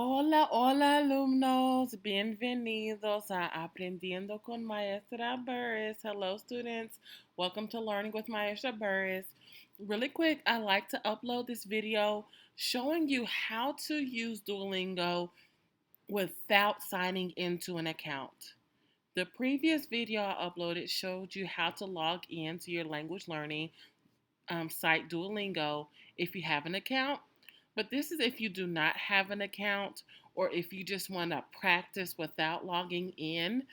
Hola, hola, alumnos. Bienvenidos a Aprendiendo con Maestra Burris. Hello, students. Welcome to Learning with Maestra Burris. Really quick, I like to upload this video showing you how to use Duolingo without signing into an account. The previous video I uploaded showed you how to log in to your language learning site Duolingo if you have an account. But this is if you do not have an account or if you just want to practice without logging in.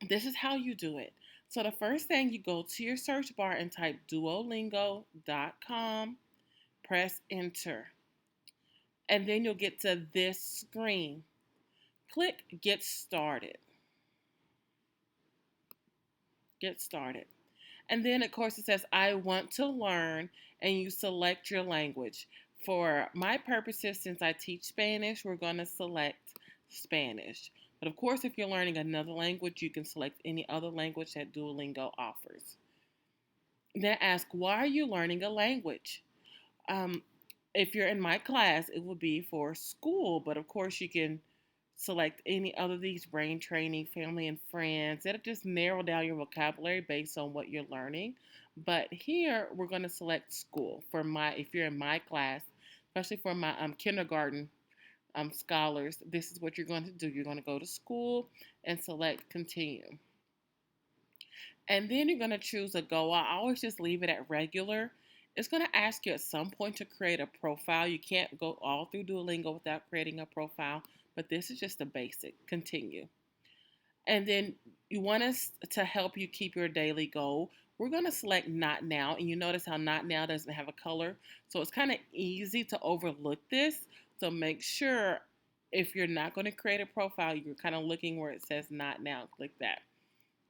This is how you do it. So the first thing, you go to your search bar and type duolingo.com, press enter, and then you'll get to this screen. Click get started. Get started. And then, of course, it says, I want to learn, and you select your language. For my purposes, since I teach Spanish, we're going to select Spanish. But of course, if you're learning another language, you can select any other language that Duolingo offers. Then ask, why are you learning a language? Um, if you're in my class, it will be for school, but of course, you can select any other of these: brain training, family and friends. It'll just narrow down your vocabulary based on what you're learning. But here we're going to select school for if you're in my class, especially for my kindergarten scholars. This is what you're going to do. You're going to go to school and select continue. And then you're going to choose a go. I always just leave it at regular. It's going to ask you at some point to create a profile. You can't go all through Duolingo without creating a profile, but this is just a basic. Continue. And then you want us to help you keep your daily goal. We're going to select not now, and you notice how not now doesn't have a color. So it's kind of easy to overlook this. So make sure if you're not going to create a profile, you're kind of looking where it says not now. Click that.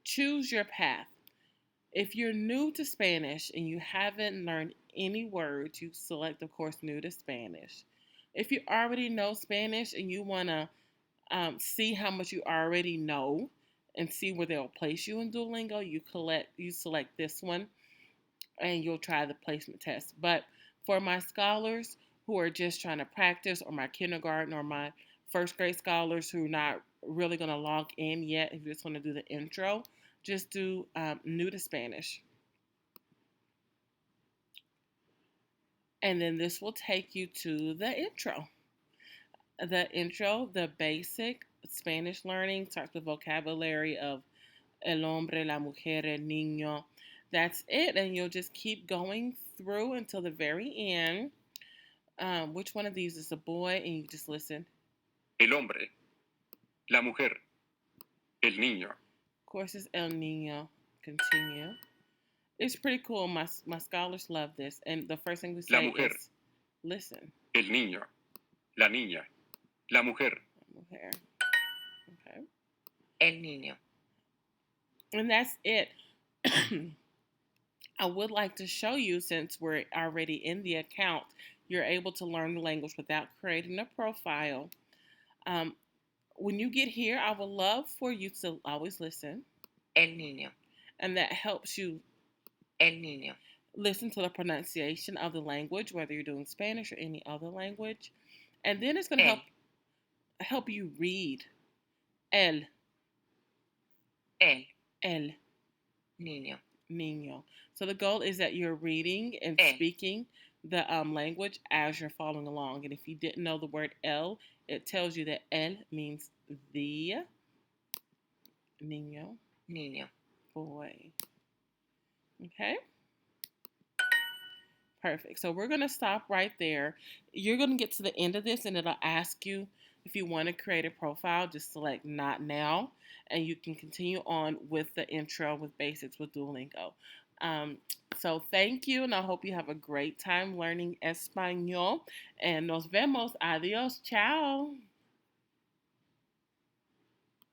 Choose your path. If you're new to Spanish and you haven't learned any words, you select, of course, new to Spanish. If you already know Spanish and you want to see how much you already know and see where they'll place you in Duolingo, you select this one and you'll try the placement test. But for my scholars who are just trying to practice, or my kindergarten or my first grade scholars who are not really going to log in yet, if you just want to do the intro, just do new to Spanish. And then this will take you to the intro. The basic Spanish learning starts with vocabulary of el hombre, la mujer, el niño. That's it. And you'll just keep going through until the very end. Which one of these is a boy? And you just listen. El hombre, la mujer, el niño. Of course, it's el niño. Continue. It's pretty cool. My scholars love this. And the first thing we say is listen. El niño, la niña, la mujer. La mujer. Okay. El niño. And that's it. I would like to show you, since we're already in the account, you're able to learn the language without creating a profile. When you get here, I would love for you to always listen. El niño. And that helps you El niño. Listen to the pronunciation of the language, whether you're doing Spanish or any other language. And then it's going to help you read. El. Niño. Niño. So the goal is that you're reading and speaking the language as you're following along. And if you didn't know the word el, it tells you that el means the. Niño. Boy. Okay? Perfect. So we're going to stop right there. You're going to get to the end of this and it'll ask you if you want to create a profile. Just select not now and you can continue on with the intro with basics with Duolingo. So thank you, and I hope you have a great time learning Español. And nos vemos. Adiós. Ciao.